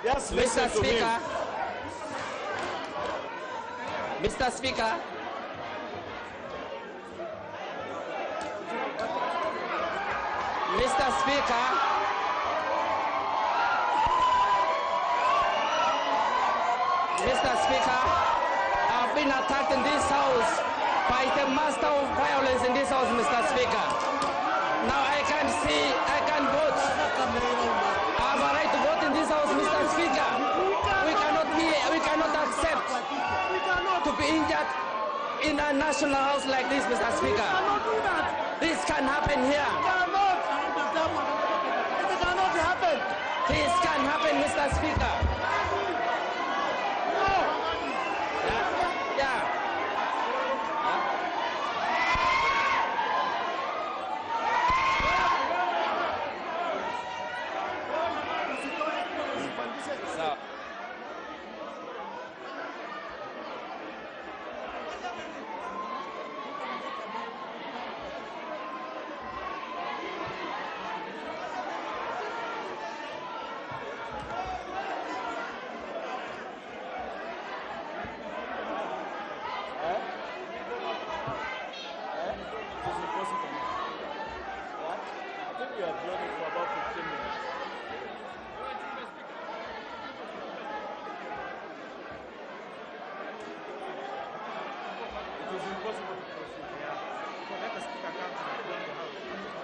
Yes, Mr. listen to Speaker. him. Mr. Speaker. Mr. Speaker. Mr. Speaker, I've been attacked in this house by the master of violence in this house, Mr. Speaker. Now I can't see, I can't vote. I have a right to vote in this house, Mr. Speaker. We cannot accept to be injured in a national house like this, Mr. Speaker. This can happen here. This can happen, Mr. Speaker. It is impossible to proceed. Yeah. So let the speaker come and adjourn the house.